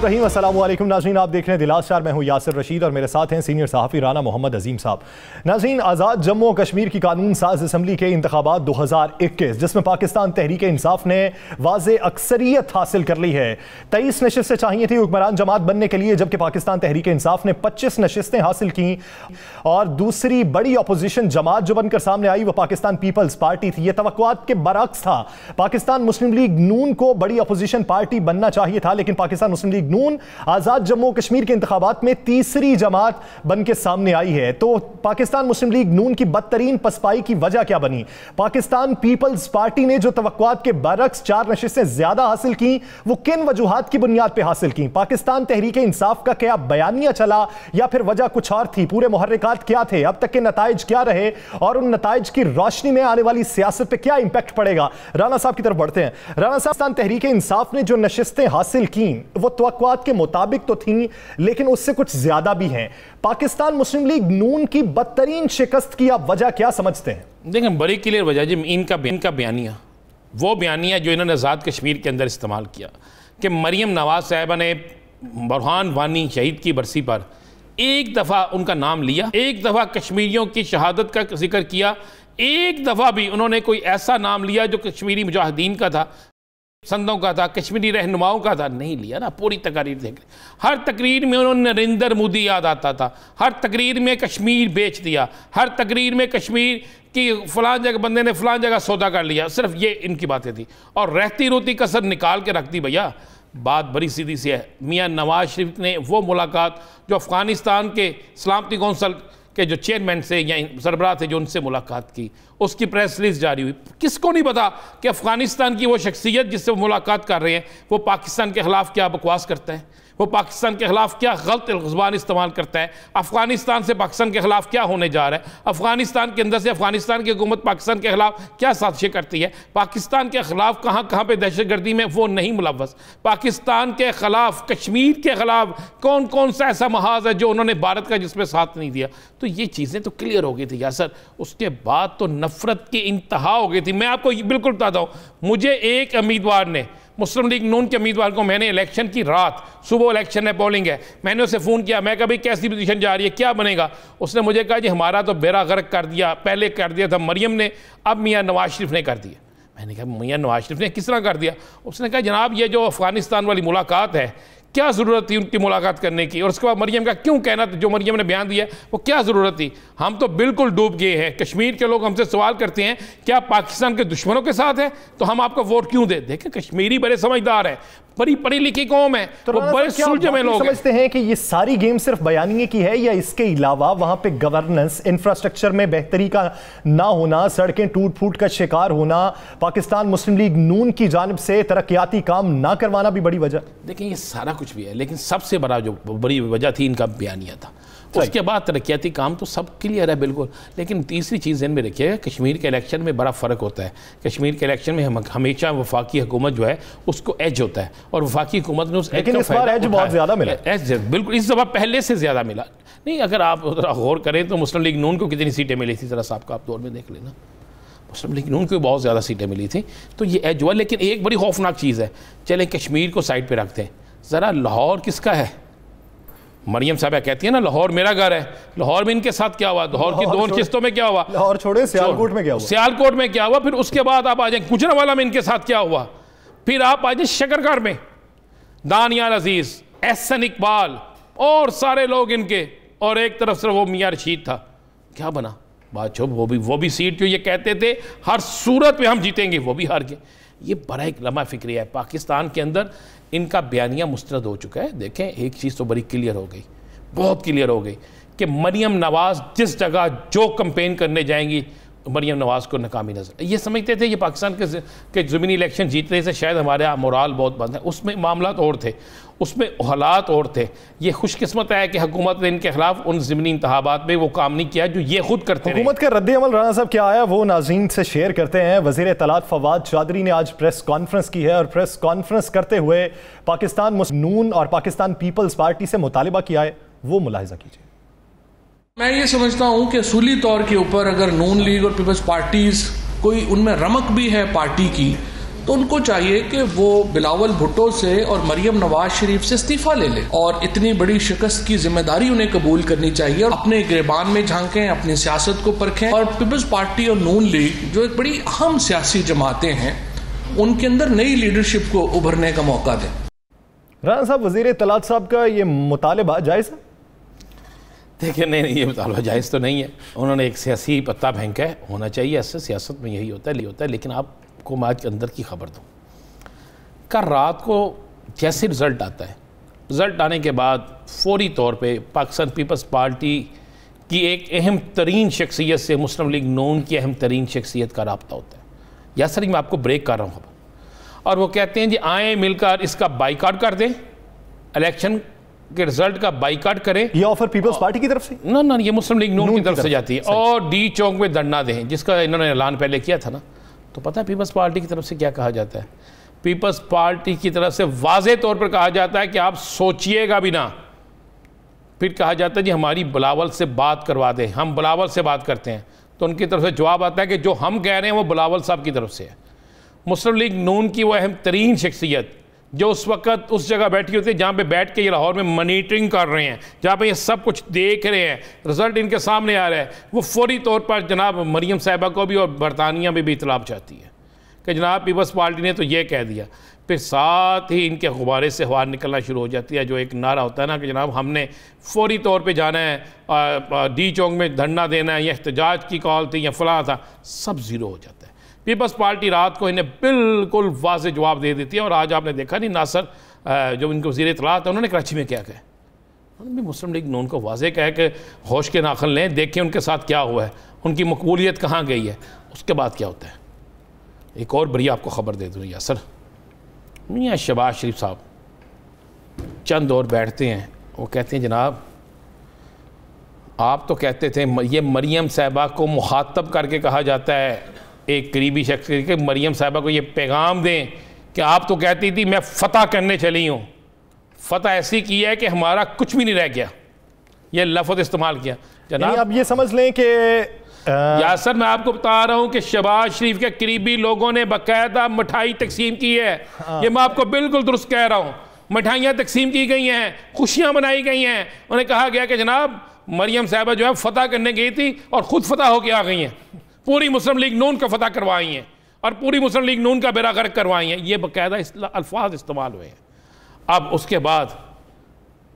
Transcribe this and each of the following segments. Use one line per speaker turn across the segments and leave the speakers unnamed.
रहीम। अस्सलाम वालेकुम नाज़रीन, आप देख रहे हैं दिलास चार। मैं हूं यासिर रशीद और मेरे साथ हैं सीनियर सहाफ़ी राना मोहम्मद अजीम साहब। नाज़रीन, आज़ाद जम्मू और कश्मीर की कानून साज असम्बली के इंतखाबात 2021 जिसमें पाकिस्तान तहरीक इंसाफ ने वाज़े अक्सरियत हासिल कर ली है। 23 नशिस्तें चाहिए थी हुक्मरान जमात बनने के लिए, जबकि पाकिस्तान तहरीक इंसाफ ने 25 नशिस्तें हासिल की। और दूसरी बड़ी अपोजिशन जमात जो बनकर सामने आई वो पाकिस्तान पीपल्स पार्टी थी। यह तवक्कुआत के बरअक्स था। पाकिस्तान मुस्लिम लीग नून को बड़ी अपोजिशन पार्टी बनना चाहिए था, लेकिन पाकिस्तान मुस्लिम लीग नून आजाद जम्मू कश्मीर के इंतखाबात में तीसरी जमात बन के सामने आई है। तो पाकिस्तान मुस्लिम लीग नून की बदतरीन पसपाई की वजह क्या बनी? पाकिस्तान पीपल्स पार्टी ने जो तवक्कुआत के बरअक्स 4 नशिस्तें ज्यादा हासिल की, वो किन वजूहात की बुनियाद पर हासिल की? पाकिस्तान तहरीक इंसाफ का क्या बयानिया चला या फिर वजह कुछ और थी? पूरे मुहर्रिकात क्या थे? अब तक के नताइज क्या रहे और उन नताइज की रोशनी में आने वाली सियासत पर क्या इंपैक्ट पड़ेगा? राना साहब की तरफ बढ़ते हैं। राना साहब, तहरीक इंसाफ ने जो नशिस्तें हासिल की वो तवक्कुआत के मुताबिक तो थी, लेकिन उससे कुछ ज्यादा भी हैं। पाकिस्तान मुस्लिम लीग नून की बदतरीन शिकस्त की आप वजह क्या समझते हैं?
देखें, बड़ी क्लियर वजह जी इनका बयानिया, वो बयानिया जो इन्होंने आज़ाद कश्मीर के अंदर इस्तेमाल किया कि मरियम नवाज साहिबा ने बुरहान वानी शहीद की बरसी पर एक दफ़ा उनका नाम लिया, एक दफ़ा कश्मीरियों की शहादत का जिक्र किया, एक दफ़ा भी उन्होंने कोई ऐसा नाम लिया जो कश्मीरी मुजाहिदीन का था, संतों का था, कश्मीरी रहनुमाओं का था, नहीं लिया ना। पूरी तकरीर देख रहे, हर तकरीर में उन्होंने नरेंद्र मोदी याद आता था, हर तकरीर में कश्मीर बेच दिया, हर तकरीर में कश्मीर की फलां जगह बंदे ने फलां जगह सौदा कर लिया, सिर्फ ये इनकी बातें थी। और रहती रोती कसर निकाल के रख दी। भैया बात बड़ी सीधी सी है। मियाँ नवाज शरीफ ने वो मुलाकात जो अफ़गानिस्तान के सलामती कौंसल के जो चेयरमैन से या सरबराह थे जो उनसे मुलाकात की, उसकी प्रेस रिलीज जारी हुई। किसको नहीं पता कि अफ़गानिस्तान की वो शख्सियत जिससे वो मुलाकात कर रहे हैं वो पाकिस्तान के ख़िलाफ़ क्या बकवास करता है, वो पाकिस्तान के ख़िलाफ़ क्या गलत ज़ुबान इस्तेमाल करता है, अफ़गानिस्तान से पाकिस्तान के ख़िलाफ़ क्या होने जा रहा है, अफ़गानिस्तान के अंदर से अफ़गानिस्तान की हुकूमत पाकिस्तान के ख़िलाफ़ क्या साजिशें करती है, पाकिस्तान के ख़िलाफ़ कहाँ कहाँ पर दहशतगर्दी में वो नहीं मुलव्वस, पाकिस्तान के ख़िलाफ़ कश्मीर के ख़िलाफ़ कौन कौन सा ऐसा महाज है जो उन्होंने भारत का जिसमें साथ नहीं दिया। तो ये चीज़ें तो क्लियर हो गई थी यार सर। उसके बाद तो नफ़रत की इंतहा हो गई थी। मैं आपको बिल्कुल बताता हूँ, मुझे एक उम्मीदवार ने, मुस्लिम लीग नून के उम्मीदवार को, मैंने इलेक्शन की रात, सुबह इलेक्शन है, पोलिंग है, मैंने उसे फ़ोन किया, मैं कहा भाई कैसी पोजीशन जा रही है, क्या बनेगा? उसने मुझे कहा जी हमारा तो बेड़ा गर्क कर दिया, पहले कर दिया था मरियम ने, अब मियाँ नवाज शरीफ ने कर दिया। मैंने कहा मियाँ नवाज शरीफ ने किस तरह कर दिया? उसने कहा जनाब ये जो अफ़गानिस्तान वाली मुलाकात है, क्या ज़रूरत थी उनकी मुलाकात करने की? और उसके बाद मरियम का क्यों कहना जो मरियम ने बयान दिया वो क्या ज़रूरत थी? हम तो बिल्कुल डूब गए हैं। कश्मीर के लोग हमसे सवाल करते हैं क्या पाकिस्तान के दुश्मनों के साथ है तो हम आपको वोट क्यों दें? देखें, कश्मीरी बड़े समझदार है, बड़ी पढ़ी लिखी कौम है, तो वो बड़े सुलझे में लोग
समझते हैं कि ये सारी गेम सिर्फ बयानिए की है या इसके अलावा वहां पे गवर्नेंस, इंफ्रास्ट्रक्चर में बेहतरी का ना होना, सड़कें टूट फूट का शिकार होना, पाकिस्तान मुस्लिम लीग नून की जानिब से तरक्याती काम ना करवाना भी बड़ी वजह?
देखिए ये सारा कुछ भी है, लेकिन सबसे बड़ा जो बड़ी वजह थी इनका बयानिया था। उसके बाद तरक्याती काम तो सब क्लियर है बिल्कुल। लेकिन तीसरी चीज़ इनमें रखिएगा, कश्मीर के इलेक्शन में बड़ा फ़र्क होता है। कश्मीर के इलेक्शन में हमेशा वफाकी हुकूमत जो है उसको एज होता है, और वफाकी हुकूमत ने उस एज
बहुत ज़्यादा मिला।
एज बिल्कुल इस दफ़ा पहले से ज़्यादा मिला। नहीं, अगर आप गौर करें तो मुस्लिम लीग नून को कितनी सीटें मिली थी ज़रा साहब का आप दौर में देख लेना, मुस्लिम लीग नून को बहुत ज़्यादा सीटें मिली थी। तो ये एज हुआ। लेकिन एक बड़ी खौफनाक चीज़ है, चलें कश्मीर को साइड पर रखते हैं, ज़रा लाहौर किसका है? मरियम साहब कहती है ना लाहौर मेरा घर है। लाहौर में इनके साथ क्या हुआ? लाहौर की 2 किस्तों में क्या हुआ?
लाहौर छोड़े, सियालकोट में क्या हुआ?
सियालकोट में क्या हुआ? फिर उसके बाद आप आ जाए गुजरांवाला में इनके साथ क्या हुआ? फिर आप आ जाए शकरगढ़ में, दानियाल अजीज, एहसन इकबाल और सारे लोग इनके, और एक तरफ से वो मियां रशीद था। क्या बना? बात छो, वो भी सीट जो ये कहते थे हर सूरत में हम जीतेंगे, वो भी हार गए। ये बड़ा एक लम्हा फिक्री है। पाकिस्तान के अंदर इनका बयानिया मुस्तरद हो चुका है। देखें, एक चीज़ तो बड़ी क्लियर हो गई, बहुत क्लियर हो गई कि मरियम नवाज़ जिस जगह जो कंपेन करने जाएंगी मरियम नवाज़ को नाकामी नजर। ये समझते थे ये पाकिस्तान के ज़मीनी इलेक्शन जीतने से शायद हमारे यहाँ मोराल बहुत बंद है। उसमें मामलात और थे, उसमें हालात और थे। ये खुशकिस्मत है कि हुकूमत ने इनके खिलाफ उन ज़मीनी इंतखाबात में वो काम नहीं किया जो ये खुद करते हैं।
हुकूमत का रद्द-ए-अमल राना साहब क्या आया वो नाज़रीन से शेयर करते हैं। वज़ीर इत्तलात फवाद चौधरी ने आज प्रेस कॉन्फ्रेंस की है और प्रेस कॉन्फ्रेंस करते हुए पाकिस्तान मुस्लिम नून और पाकिस्तान पीपल्स पार्टी से मुतालिबा किया है, वो मुलाहिजा कीजिए।
मैं ये समझता हूं कि असूली तौर के ऊपर अगर नून लीग और पीपल्स पार्टीज कोई उनमें रमक भी है पार्टी की, तो उनको चाहिए कि वो बिलावल भुट्टो से और मरियम नवाज शरीफ से इस्तीफा ले लें और इतनी बड़ी शिकस्त की जिम्मेदारी उन्हें कबूल करनी चाहिए और अपने गिरबान में झांकें, अपनी सियासत को परखें और पीपल्स पार्टी और नून लीग जो एक बड़ी अहम सियासी जमातें हैं उनके अंदर नई लीडरशिप को उभरने का मौका दें।
राना साहब, वजीर इत्तलात साहब का ये मुतालबा जायज़ है?
देखिए, नहीं, ये मुतालबा जायज़ तो नहीं है। उन्होंने एक सियासी पत्ता फेंका है, होना चाहिए, ऐसे सियासत में यही होता है। लेकिन आपको मैं आज के अंदर की खबर दूँ, कल रात को जैसे रिज़ल्ट आता है, रिज़ल्ट आने के बाद फौरी तौर पे पाकिस्तान पीपल्स पार्टी की एक अहम तरीन शख्सियत से मुस्लिम लीग नून की अहम तरीन शख्सियत का रब्ता होता है। यासर, मैं आपको ब्रेक कर रहा हूँ खबर, और वो कहते हैं जी आए मिलकर इसका बाइकाट कर दें, इलेक्शन के रिजल्ट का बाइकाट करें।
ये ऑफर पीपल्स पार्टी की तरफ से?
ना, ये मुस्लिम लीग नून की तरफ से जाती है, और डी चौक में धरना दें, जिसका इन्होंने ऐलान पहले किया था ना। तो पता है पीपल्स पार्टी की तरफ से क्या कहा जाता है? पीपल्स पार्टी की तरफ से वाज़े तौर पर कहा जाता है कि आप सोचिएगा भी ना। फिर कहा जाता है जी हमारी बिलावल से बात करवा दें, हम बिलावल से बात करते हैं। तो उनकी तरफ से जवाब आता है कि जो हम कह रहे हैं वो बिलावल साहब की तरफ से है। मुस्लिम लीग नून की वो अहम तरीन शख्सियत जो उस वक्त उस जगह बैठी होती है जहाँ पे बैठ के ये लाहौर में मॉनिटरिंग कर रहे हैं, जहाँ पे ये सब कुछ देख रहे हैं, रिजल्ट इनके सामने आ रहा है, वो फौरी तौर पर जनाब मरियम साहिबा को भी और बरतानिया में भी इतलाब चाहती है कि जनाब पीपल्स पार्टी ने तो ये कह दिया। फिर साथ ही इनके गुब्बारे से हवा निकलना शुरू हो जाती है, जो एक नारा होता है ना कि जनाब हमने फौरी तौर पे जाना है, डी चौक में धरना देना है, या एहतजाज की कॉल थी या फलां था, सब ज़ीरो हो जाता है। पीपल्स पार्टी रात को इन्हें बिल्कुल वाज़ेह जवाब दे देती है। और आज आपने देखा नहीं, नासर जो इनके वज़ीर इत्तलात है, उन्होंने कराची में क्या कहा, उन्होंने भी मुस्लिम लीग नून को वाज़ेह कहा कि होश के नाखन लें, देखें उनके साथ क्या हुआ है, उनकी मकबूलियत कहाँ गई है। उसके बाद क्या होता है, एक और बड़ी आपको ख़बर दे दूँ यासर, मियाँ शहबाज शरीफ साहब चंद और बैठते हैं, वो कहते हैं जनाब आप तो कहते थे, ये मरियम साहिबा को मुखातब करके कहा जाता है एक करीबी शख्स के, मरियम साहिबा को ये पैगाम दें कि आप तो कहती थी मैं फ़तह करने चली हूँ, फ़तह ऐसी की है कि हमारा कुछ भी नहीं रह गया, ये लफ्ज़ इस्तेमाल किया।
जनाब आप ये समझ लें कि
यासर, मैं आपको बता रहा हूं कि शहबाज शरीफ के करीबी लोगों ने बाकायदा मिठाई तकसीम की है। ये मैं आपको बिल्कुल दुरुस्त कह रहा हूं, मिठाइयाँ तकसीम की गई हैं, खुशियां मनाई गई हैं। उन्हें कहा गया कि जनाब मरियम साहिबा जो है फतह करने गई थी और ख़ुद फतह होकर आ गई हैं, पूरी मुस्लिम लीग नून को फतह करवाई हैं और पूरी मुस्लिम लीग नून का बेड़ा गर्क करवाई हैं। ये बाकायदा अल्फाज इस्तेमाल हुए हैं। अब उसके बाद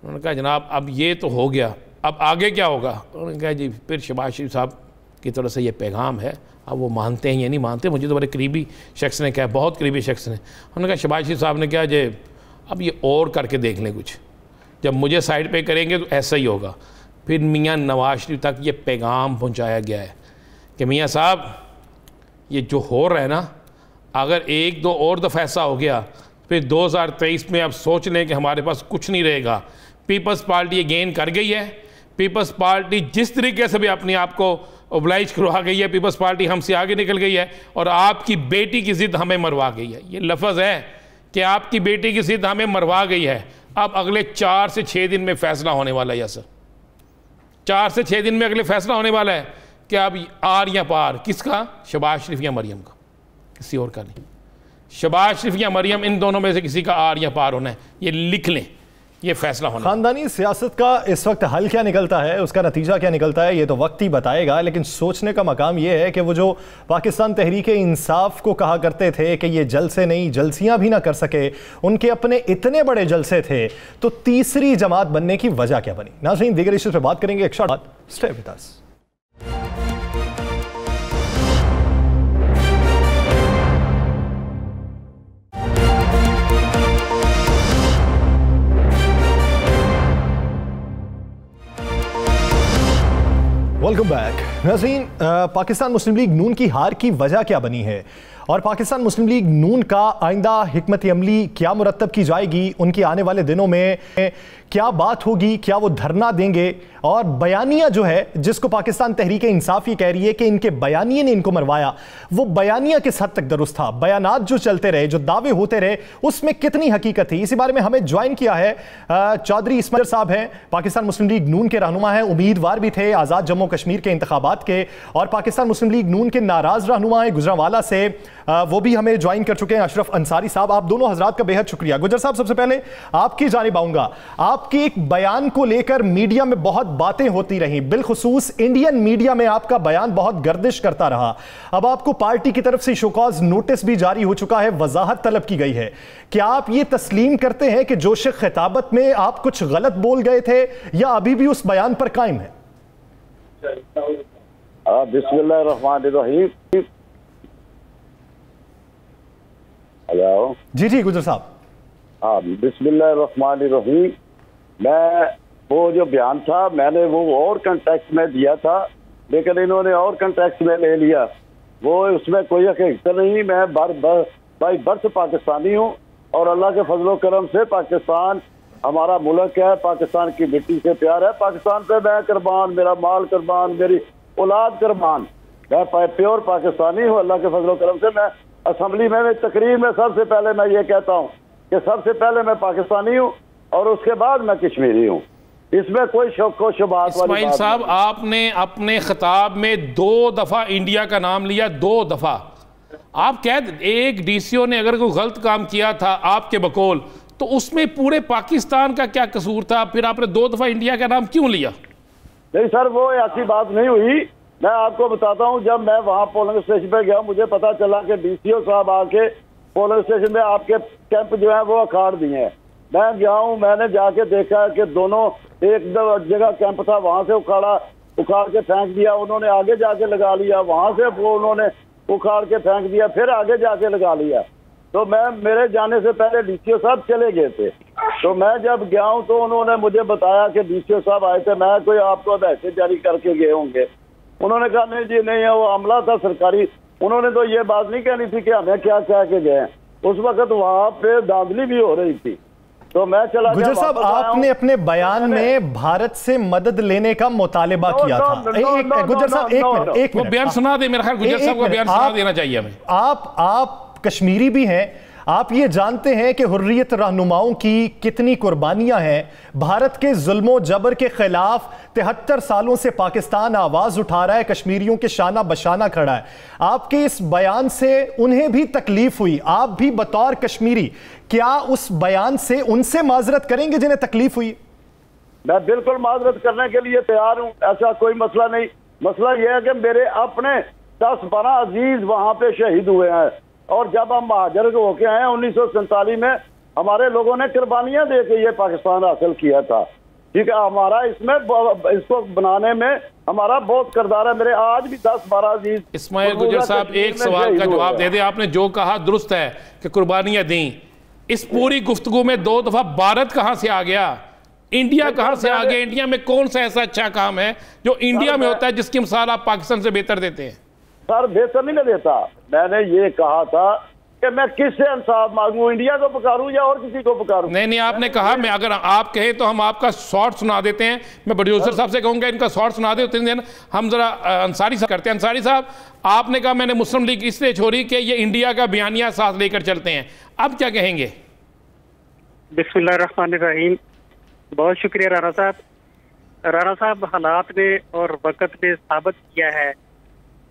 उन्होंने कहा जनाब अब ये तो हो गया, अब आगे क्या होगा? उन्होंने कहा जी फिर शहबाज शरीफ साहब की तरफ से ये पैगाम है, अब वो मानते हैं या नहीं मानते, मुझे तो बड़े करीबी शख्स ने कहा, बहुत करीबी शख्स ने। उन्होंने कहा शहबाज शरीफ साहब ने कहा जे अब ये और करके देख लें कुछ, जब मुझे साइड पे करेंगे तो ऐसा ही होगा। फिर मियाँ नवाज शरीफ तक ये पैगाम पहुँचाया गया है कि मियाँ साहब ये जो हो रहा है ना, अगर एक दो और दफ़ा ऐसा हो गया फिर 2023 में अब सोच लें कि हमारे पास कुछ नहीं रहेगा। पीपल्स पार्टी ये गेन कर गई है। पीपल्स पार्टी जिस तरीके से भी अपने आप को ओबलाइज करवा गई है, पीपल्स पार्टी हमसे आगे निकल गई है और आपकी बेटी की ज़िद हमें मरवा गई है। ये लफ्ज़ है कि आपकी बेटी की ज़िद हमें मरवा गई है। अब अगले 4 से 6 दिन में फ़ैसला होने वाला है। सर 4 से 6 दिन में अगले फ़ैसला होने वाला है कि अब आर या पार, किसका? शहबाज शरीफ या मरियम का, किसी और का नहीं। शहबाज शरीफ या मरियम, इन दोनों में से किसी का आर या पार होना है। ये लिख लें, ये फैसला होना। खानदानी
सियासत का इस वक्त हल क्या निकलता है, उसका नतीजा क्या निकलता है, ये तो वक्त ही बताएगा। लेकिन सोचने का मकाम ये है कि वो जो पाकिस्तान तहरीक इंसाफ को कहा करते थे कि ये जलसे नहीं जलसियां भी ना कर सके, उनके अपने इतने बड़े जलसे थे, तो तीसरी जमात बनने की वजह क्या बनी? नाज़रीन दीगर इश्यूज़ पे बात करेंगे, एक शॉट बाद। Stay with us. Welcome back. नाज़रीन, पाकिस्तान मुस्लिम लीग नून की हार की वजह क्या बनी है और पाकिस्तान मुस्लिम लीग नून का आइंदा हिकमत अमली क्या मुरतब की जाएगी, उनकी आने वाले दिनों में क्या बात होगी, क्या वो धरना देंगे? और बयानिया जो है जिसको पाकिस्तान तहरीक इंसाफ ये कह रही है कि इनके बयानिए ने इनको मरवाया, वो बयानिया किस हद तक दुरुस्त था? बयानात जो चलते रहे, जो दावे होते रहे, उसमें कितनी हकीकत थी? इसी बारे में हमें ज्वाइन किया है चौधरी इस्माइल साहब हैं, पाकिस्तान मुस्लिम लीग नून के रहनुमा हैं, उम्मीदवार भी थे आज़ाद जम्मू कश्मीर के इंतखाबात के, और पाकिस्तान मुस्लिम लीग नून के नाराज रहनुमा हैं गुजरांवाला से वो भी हमें ज्वाइन कर चुके हैं, अशरफ अंसारी साहब। आप दोनों हजरात का बेहद शुक्रिया। गुजर साहब, सबसे पहले आपकी जानिब आऊंगा। आपके एक बयान को लेकर मीडिया में बहुत बातें होती रही, बिलखुसूस इंडियन मीडिया में आपका बयान बहुत गर्दिश करता रहा। अब आपको पार्टी की तरफ से शोकॉज नोटिस भी जारी हो चुका है, वजाहत तलब की गई है। क्या आप ये तस्लीम करते हैं कि जोश खिताबत में आप कुछ गलत बोल गए थे या अभी भी उस बयान पर कायम है?
बिस्मिल्लाहिर्रहमानिर्रहीम। हेलो
जी जी गुजर साहब।
हाँ, बिस्मिल्लाहिर्रहमानिर्रहीम। मैं वो जो बयान था मैंने वो और कंटेक्स्ट में दिया था, लेकिन इन्होंने और कंटेक्स्ट में ले लिया। वो उसमें कोई हकीकत नहीं। मैं बाई बर्थ पाकिस्तानी हूँ और अल्लाह के फजलो करम से पाकिस्तान हमारा मुल्क है, पाकिस्तान की मिट्टी से प्यार है। पाकिस्तान पे मैं कुर्बान, मेरा माल कुर्बान, मेरी औलाद कुर्बान। मैं प्योर पाकिस्तानी हूँ अल्लाह के फजलो करम से। मैं असम्बली में तकरीर में सबसे पहले मैं ये कहता हूँ कि सबसे पहले मैं पाकिस्तानी हूँ और उसके बाद मैं कश्मीरी हूँ। इसमें कोई शक व शुबहात वाली बात नहीं।
इस्माइल साहब, आपने अपने खिताब में 2 दफा इंडिया का नाम लिया, 2 दफा। आप कह एक डीसीओ ने अगर कोई गलत काम किया था आपके बकौल, तो उसमें पूरे पाकिस्तान का क्या कसूर था? फिर आपने 2 दफा इंडिया का नाम क्यों लिया?
नहीं सर, वो ऐसी बात नहीं हुई। मैं आपको बताता हूँ, जब मैं वहाँ पोलिंग स्टेशन पे गया, मुझे पता चला कि डीसीओ साहब आके पोलिंग स्टेशन में आपके कैंप जो है वो अखाड़ दिए हैं। मैं गया हूँ, मैंने जाके देखा कि दोनों एक जगह कैंप था, वहां से उखाड़ के फेंक दिया। उन्होंने आगे जाके लगा लिया, वहां से वो उन्होंने उखाड़ के फेंक दिया, फिर आगे जाके लगा लिया। तो मैं मेरे जाने से पहले डीसीओ साहब चले गए थे। तो मैं जब गया हूँ तो उन्होंने मुझे बताया कि डीसीओ साहब आए थे। मैं कोई आपको हदायतें जारी करके गए होंगे। उन्होंने कहा नहीं जी नहीं है, वो अमला था सरकारी। उन्होंने तो ये बात नहीं कहनी थी कि हमें क्या कह के गए। उस वक्त वहां पे धांधली भी हो रही थी। तो मैं चला।
गुजर साहब, आपने अपने बयान में भारत से मदद लेने का मुतालिबा किया था। गुजर साहब एक मिनट
बयान सुना दे। मेरा ख्याल गुजर साहब का बयान सुना देना चाहिए हमें।
आप कश्मीरी भी हैं, आप ये जानते हैं कि हुर्रियत रहनुमाओं की कितनी कुर्बानियां हैं। भारत के जुल्मों जबर के खिलाफ 73 सालों से पाकिस्तान आवाज उठा रहा है, कश्मीरियों के शाना बशाना खड़ा है। आपके इस बयान से उन्हें भी तकलीफ हुई, आप भी बतौर कश्मीरी क्या उस बयान से उनसे माजरत करेंगे जिन्हें तकलीफ हुई?
मैं बिल्कुल माजरत करने के लिए तैयार हूँ, ऐसा कोई मसला नहीं। मसला यह है कि मेरे अपने 10-12 अजीज वहां पे शहीद हुए हैं और जब हम महाजर होके आए 1947 में, हमारे लोगों ने कुर्बानियां दे के ये पाकिस्तान हासिल किया था। ठीक है, हमारा इसमें इसको बनाने में हमारा बहुत किरदार है। मेरे आज भी 10-12 अजीज।
इस्माइल गुजर साहब, एक सवाल का जवाब दे दे। आपने जो कहा दुरुस्त है कि कुर्बानियां दी। इस पूरी गुफ्तगू में 2 दफा भारत कहां से आ गया, इंडिया कहां से आ गया? इंडिया में कौन सा ऐसा अच्छा काम है जो इंडिया में होता है जिसकी मिसाल आप पाकिस्तान से बेहतर देते हैं?
सर बेहतर नहीं मैं देता। मैंने ये कहा था कि मैं किससे इंसाफ मांगू, इंडिया को पुकारूं या और किसी को पुकारूं?
नहीं, आपने कहा मैं, अगर आप कहें तो हम आपका शॉर्ट सुना देते हैं। मैं प्रोड्यूसर साहब से कहूंगा इनका शॉर्ट सुना दे, उतने दिन हम जरा अंसारी साहब करते हैं। अंसारी साहब, आपने कहा मैंने मुस्लिम लीग इसलिए छोड़ी कि ये इंडिया का बयानिया साथ लेकर चलते हैं, अब क्या कहेंगे?
बिस्मिल्लाहिर्रहमानिर्रहीम। बहुत शुक्रिया राणा साहब। राणा साहब, हालात ने और वक़्त ने साबित किया है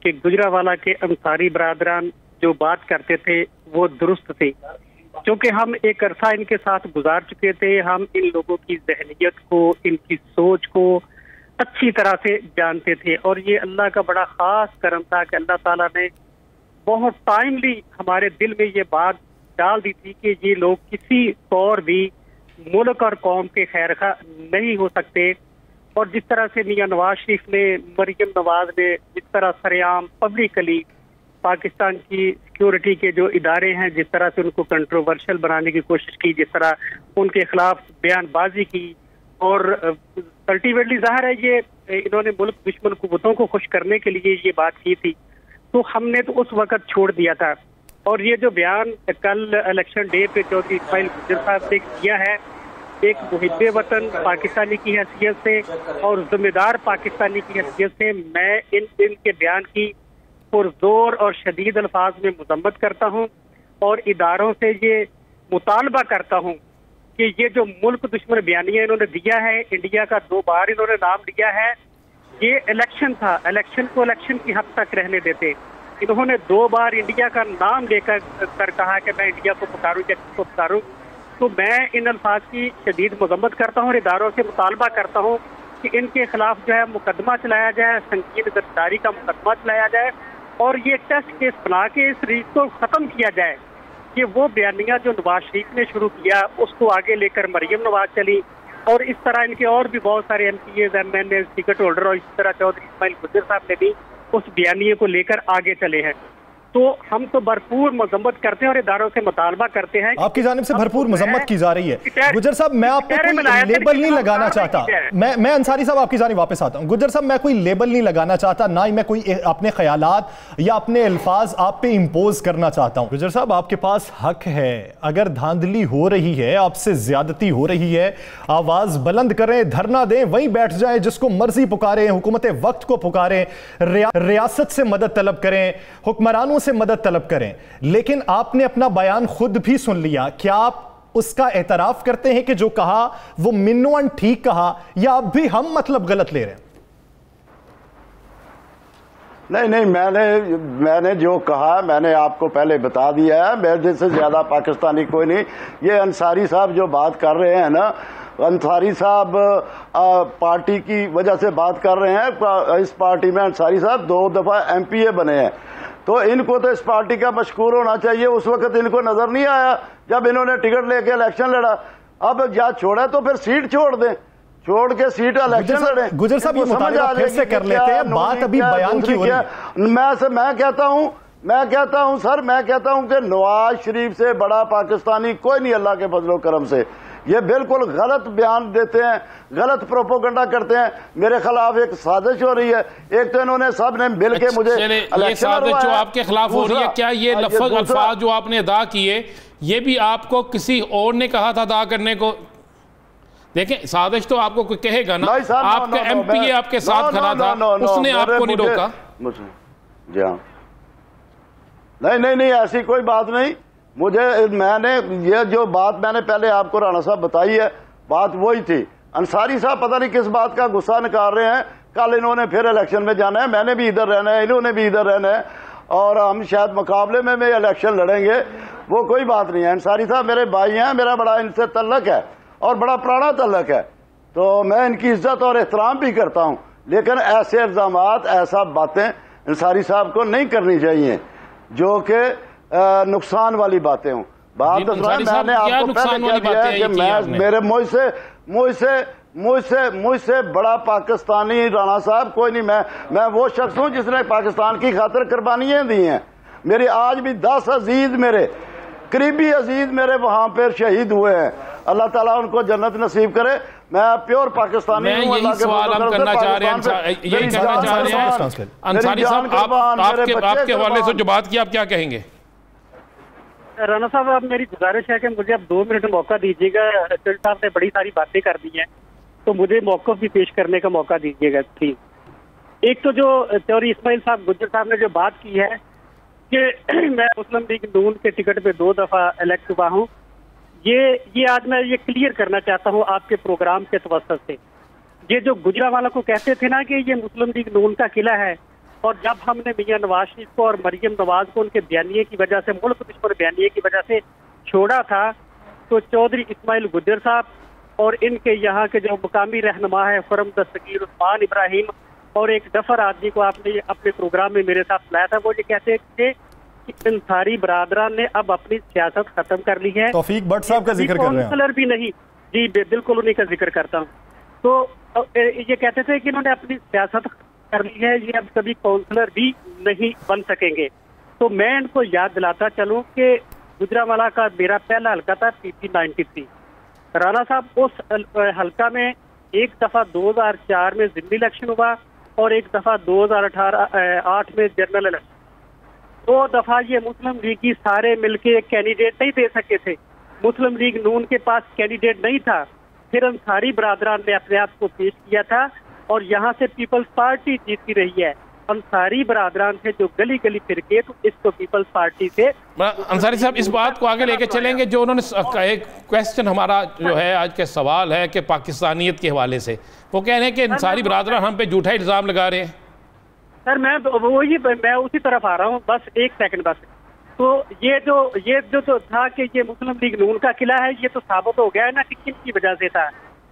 कि गुजरावाला के अंसारी बरादरान जो बात करते थे वो दुरुस्त थी, क्योंकि हम एक अरसा इनके साथ गुजार चुके थे। हम इन लोगों की जहनियत को, इनकी सोच को अच्छी तरह से जानते थे और ये अल्लाह का बड़ा खास करम था कि अल्लाह ताला ने बहुत टाइमली हमारे दिल में ये बात डाल दी थी कि ये लोग किसी तौर भी मुल्क और कौम के खैरखा नहीं हो सकते। और जिस तरह से मियां नवाज शरीफ ने, मरियम नवाज ने जिस तरह सरेआम पब्लिकली पाकिस्तान की सिक्योरिटी के जो इदारे हैं जिस तरह से उनको कंट्रोवर्शियल बनाने की कोशिश की, जिस तरह उनके खिलाफ बयानबाजी की, और अल्टीमेटली जाहिर है ये इन्होंने मुल्क दुश्मन कुव्वतों को खुश करने के लिए ये बात की थी, तो हमने तो उस वक्त छोड़ दिया था। और ये जो बयान कल इलेक्शन डे पे चौधरी इस्माइल गुजर साहब ने किया है, एक मुहिब्बे वतन पाकिस्तानी की हैसियत से और जिम्मेदार पाकिस्तानी की हैसियत से मैं इनके बयान की पुरजोर और शदीद अल्फाज में मजम्मत करता हूँ और इदारों से ये मुतालबा करता हूँ कि ये जो मुल्क दुश्मन बयानिया इन्होंने दिया है, इंडिया का 2 बार इन्होंने नाम लिया है, ये इलेक्शन था, इलेक्शन को इलेक्शन की हद तक रहने देते। इन्होंने 2 बार इंडिया का नाम लेकर कहा कि मैं इंडिया को पुकारूं या किसको पुकारूं, तो मैं इन अल्फाज की शदीद मजम्मत करता हूँ और इदारों से मुतालबा करता हूँ कि इनके खिलाफ जो है मुकदमा चलाया जाए, संगीन गिरफ्तारी का मुकदमा चलाया जाए और ये टेस्ट केस बना के इस रीत को ख़त्म किया जाए कि वो बयानिया जो नवाज शरीफ ने शुरू किया उसको आगे लेकर मरियम नवाज चली और इस तरह इनके और भी बहुत सारे MPAs, MNAs, टिकट होल्डर और इसी तरह चौधरी इस्माइल गुज्जर साहब ने भी उस बयानिए को लेकर आगे चले हैं। तो हम तो भरपूर मजम्मत करते हैं और इदारों से मुतालबा करते हैं।
आपकी जानिब से भरपूर मजम्मत की जा रही है। गुज्जर साहब, मैं आप पे कोई लेबल नहीं लगाना चाहता। मैं अंसारी साहब आपकी जानिब वापस आता हूं। गुज्जर साहब, मैं कोई लेबल नहीं लगाना चाहता, ना ही मैं कोई अपने ख्यालात या अपने अल्फाज आप पे इंपोज करना चाहता हूं। गुज्जर साहब, आपके पास हक है, अगर धांधली हो रही है, आपसे ज्यादती हो रही है, आवाज बुलंद करें, धरना दें, वहीं बैठ जाए, जिसको मर्जी पुकारें, हुकूमत वक्त को पुकारें, रियासत से मदद तलब करें, हुक्मरानों से मदद तलब करें, लेकिन आपने अपना बयान खुद भी सुन लिया। क्या आप उसका एतराफ करते हैं कि जो कहा वो मिन्नुअन ठीक कहा, या अब भी हम मतलब गलत ले रहे हैं?
नहीं, मैंने जो कहा मैंने आपको पहले बता दिया है। मेरे से ज्यादा पाकिस्तानी कोई नहीं। ये अंसारी साहब जो बात कर रहे हैं ना, अंसारी साहब पार्टी की वजह से बात कर रहे हैं। इस पार्टी में अंसारी साहब 2 दफा MPA बने हैं, तो इनको तो इस पार्टी का मशकूर होना चाहिए। उस वक्त इनको नजर नहीं आया जब इन्होंने टिकट लेके इलेक्शन लड़ा। अब या छोड़ा तो फिर सीट छोड़ दें, छोड़ के सीट इलेक्शन लड़े।
गुज्जर साहब, ये मुताबिका फिर से कर लेते हैं, बात अभी बयान की हो रही है।
मैं कहता हूं सर, मैं कहता हूं कि नवाज शरीफ से बड़ा पाकिस्तानी कोई नहीं अल्लाह के फजलो करम से। ये बिल्कुल गलत बयान देते हैं, गलत प्रोपोगंडा करते हैं। मेरे खिलाफ एक साजिश हो रही है। एक तो इन्होंने सब ने मिल के मुझे
ये साजिश जो आपके खिलाफ हो रही है, क्या ये लफ्ज अल्फाज जो आपने अदा किए ये भी आपको किसी और ने कहा था अदा करने को? देखें, साजिश तो आपको कोई कहेगा ना, आपका MPA आपके साथ खड़ा था, उसने आपको नहीं रोका।
जी हाँ, नहीं, ऐसी कोई बात नहीं। मैंने ये जो बात मैंने पहले आपको राणा साहब बताई है, बात वही थी। अंसारी साहब पता नहीं किस बात का गुस्सा निकाल रहे हैं। कल इन्होंने फिर इलेक्शन में जाना है, मैंने भी इधर रहना है, इन्होंने भी इधर रहना है, और हम शायद मुकाबले में इलेक्शन लड़ेंगे। वो कोई बात नहीं है। अंसारी साहब मेरे भाई हैं, मेरा बड़ा इनसे तल्लक है और बड़ा पुराना तल्लक है, तो मैं इनकी इज्जत और एहतराम भी करता हूं। लेकिन ऐसे इल्जामात, ऐसा बातें अंसारी साहब को नहीं करनी चाहिए जो कि नुकसान वाली बातें हूं। बात मैंने आपको पहले कह दिया है कि मैं मेरे मुझसे बड़ा पाकिस्तानी राणा साहब कोई नहीं। मैं वो शख्स हूं जिसने पाकिस्तान की खातिर कुर्बानियां दी हैं। मेरी आज भी 10 अजीज, मेरे करीबी अजीज मेरे वहां पर शहीद हुए हैं। अल्लाह ताला उनको जन्नत नसीब करे। मैं प्योर पाकिस्तानी हूं।
यही सवाल हम करना चाह रहे हैं, यही कहना चाह रहे हैं। अंसारी साहब, आपके हवाले से जो बात की, आप क्या कहेंगे?
राणा साहब, अब मेरी गुजारिश है कि मुझे अब 2 मिनट मौका दीजिएगा। रचल साहब ने बड़ी सारी बातें कर दी हैं, तो मुझे मौक़िफ़ भी पेश करने का मौका दीजिएगा प्लीज। एक तो जो चौधरी इस्माइल साहब गुज्जर साहब ने जो बात की है कि मैं मुस्लिम लीग नून के टिकट पे 2 दफा इलेक्ट हुआ हूँ, ये आज मैं ये क्लियर करना चाहता हूँ आपके प्रोग्राम के तवस्सुत से। ये जो गुजरावाला को कहते थे ना कि ये मुस्लिम लीग नून का किला है, और जब हमने मियां नवाज शरीफ को और मरियम नवाज को उनके बयानिए की वजह से, मुल्क दुश्मन बयानिए की वजह से छोड़ा था, तो चौधरी इस्माइल गुज्जर साहब और इनके यहाँ के जो मुकामी रहनुमा है खुरम दस्तगीर, उस्मान इब्राहिम और एक डफर आदमी को आपने अपने प्रोग्राम में मेरे साथ बुलाया था, वो ये कहते थे कि अंसारी बरादरान ने अब अपनी सियासत खत्म कर ली है।
तौफीक भट्ट साहब का जिक्र कर रहे हैं।
भी नहीं जी, बिल्कुल उन्हीं का जिक्र करता हूँ। तो ये कहते थे कि इन्होंने अपनी सियासत कर ली है, ये अब कभी काउंसलर भी नहीं बन सकेंगे। तो मैं इनको याद दिलाता चलूं कि गुजरावाला का मेरा पहला हल्का था PP 93। राणा साहब, उस हल्का में एक दफा 2004 में जिमनी इलेक्शन हुआ और एक दफा 2008 में जनरल इलेक्शन। 2 दफा ये मुस्लिम लीग की सारे मिलके एक कैंडिडेट नहीं दे सके थे। मुस्लिम लीग नून के पास कैंडिडेट नहीं था, फिर अंसारी बरादरान ने अपने आप को पेश किया था और यहाँ से पीपल्स पार्टी जीती रही है। अंसारी बरादरान से जो गली गली फिर के, तो इसको पीपल्स पार्टी से।
अंसारी साहब, इस बात को आगे लेके चलेंगे। जो उन्होंने एक क्वेश्चन हमारा जो है आज का सवाल है कि पाकिस्तानियत के हवाले से, वो कह रहे हैं कि अंसारी बरादरान हम पे झूठा इल्ज़ाम लगा रहे हैं।
सर मैं उसी तरफ आ रहा हूँ, बस एक सेकंड बस। तो ये जो तो था कि ये मुस्लिम लीग नून का किला है, ये तो साबित हो गया है ना कि किन की वजह से था।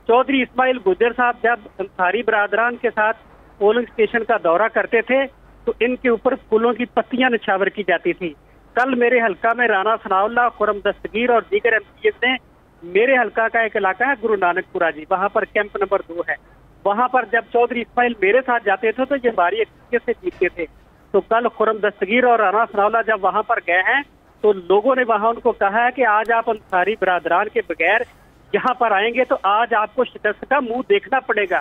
चौधरी इस्माइल गुज्जर साहब जब अंसारी बरादरान के साथ पोलिंग स्टेशन का दौरा करते थे तो इनके ऊपर फूलों की पत्तियां निछावर की जाती थी। कल मेरे हल्का में राना सनाउल्लाह, खुरम दस्तगीर और दीगर एमपीएस ने, मेरे हल्का का एक इलाका है गुरु नानकपुरा जी, वहां पर कैंप नंबर 2 है, वहां पर जब चौधरी इस्माइल मेरे साथ जाते थे तो ये बारी एक से जीतते थे। तो कल खुरम दस्तगीर और राना सनाउल्लाह जब वहां पर गए हैं तो लोगों ने वहां उनको कहा है कि आज आप अंसारी बरादरान के बगैर यहाँ पर आएंगे तो आज आपको शिकस्त का मुंह देखना पड़ेगा।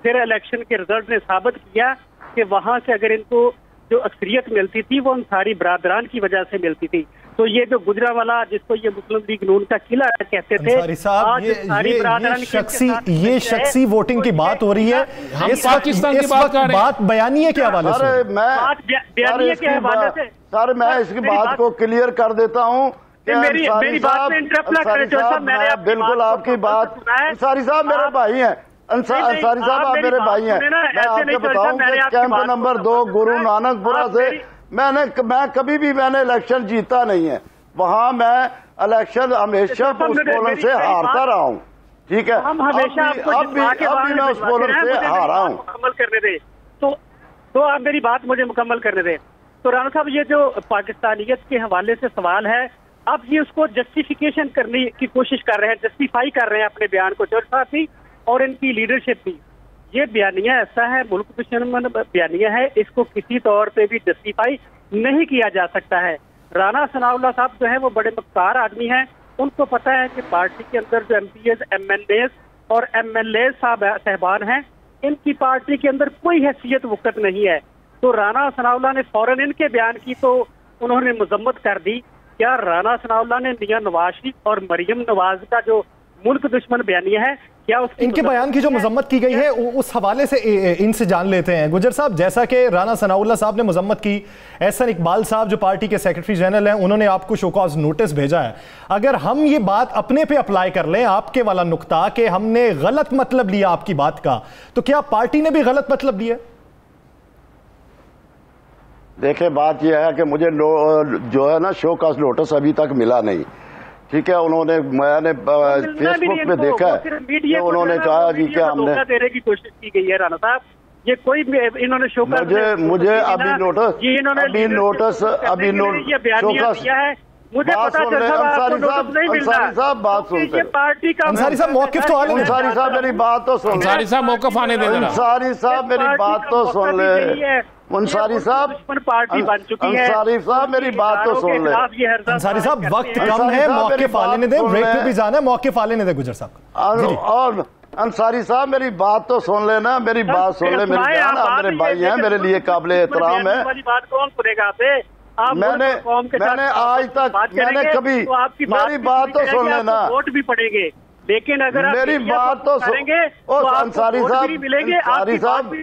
फिर इलेक्शन के रिजल्ट ने साबित किया कि वहां से अगर इनको जो अक्सरियत मिलती थी वो अंसारी बरादरान की वजह से मिलती थी। तो ये जो गुजरावाला जिसको ये मुस्लिम लीग नून का किला कहते थे,
ये शख्सी वोटिंग की बात हो रही है।
हम पाकिस्तान की बात
बयानिए के हवाले से,
बयानिए के हवाले से
सर मैं इसकी बात को क्लियर कर देता हूँ।
मेरी बात में इंटरप्ट ना करें जो साहब, मैंने
बिल्कुल आपकी बात, अंसारी साहब मेरे भाई हैं, अंसारी साहब आप मेरे भाई हैं। मैं आपको बताऊं कि कैंप नंबर 2 गुरु नानकपुरा से मैं कभी भी मैंने इलेक्शन जीता नहीं है, वहां मैं इलेक्शन हमेशा उस पोलर से हारता रहा हूं, ठीक है।
हम हमेशा
अब भी मैं उस पोलर से हारा हूं।
मुकम्मल करने दे तो आप मेरी बात मुझे मुकम्मल करने दे। तो राणा साहब ये जो पाकिस्तानियत के हवाले से सवाल है, अब ये उसको जस्टिफिकेशन करने की कोशिश कर रहे हैं, जस्टिफाई कर रहे हैं अपने बयान को, चौधरी साहब भी और इनकी लीडरशिप भी। ये बयानिया ऐसा है, मुल्क दुश्मन बयानिया है, इसको किसी तौर पे भी जस्टिफाई नहीं किया जा सकता है। राना सनाउल्लाह साहब जो है वो बड़े मक्कार आदमी हैं, उनको पता है कि पार्टी के अंदर जो एमपीएस, एमएनएस और एमएलए साहबान हैं, इनकी पार्टी के अंदर कोई हैसियत वक़्त नहीं है। तो राना सनाउल्लाह ने फौरन इनके बयान की तो उन्होंने मजम्मत कर दी। क्या राना सनाउल्लाह ने मियां नवाज शरीफ और मरियम नवाज का जो मुल्क दुश्मन बयानिया है, क्या उसकी
इनके बयान की जो मजम्मत की गई है उस हवाले से इनसे जान लेते हैं। गुजर साहब, जैसा कि राना सनाउल्लाह साहब ने मजम्मत की, एहसन इकबाल साहब जो पार्टी के सेक्रेटरी जनरल हैं उन्होंने आपको शोकॉज नोटिस भेजा है। अगर हम ये बात अपने पे अप्लाई कर लें, आपके वाला नुक्ता कि हमने गलत मतलब लिया आपकी बात का, तो क्या पार्टी ने भी गलत मतलब लिया?
देखिए बात यह है कि मुझे जो है ना शोकॉज नोटिस अभी तक मिला नहीं, ठीक है। मैंने फेसबुक पे देखा है कि उन्होंने कहा जी कि हमने
देने की कोशिश की गई है। राना साहब ये कोई इन्होंने शोकॉज
मुझे अभी नोटिस
मुझे पता
अंसारी साहब बात सुनते हैं।
पार्टी का
अंसारी साहब मौकिफ तो आने,
अंसारी साहब मेरी बात तो सुन,
अंसारी साहब मौकिफ आने दें,
अंसारी साहब मेरी बात तो सुन ले, अंसारी साहब
पार्टी बन चुकी है,
अंसारी साहब मेरी बात तो सुन ले।
अंसारी साहब वक्त कम है, मौकिफ आने दें, ब्रेक पे भी जाना है, मौकिफ आने दें गुजर साहब।
और अंसारी साहब मेरी बात तो सुन लेना, मेरी बात सुन ले, मेरी जान, आप मेरे भाई हैं, मेरे लिए काबिल एहतराम है।
बात कौन सुनेगा?
मैंने आज तक मैंने कभी मेरी बात तो सुन लेना,
वोट भी पड़ेंगे, लेकिन अगर
मेरी बात तो सुनेंगे अंसारी साहब,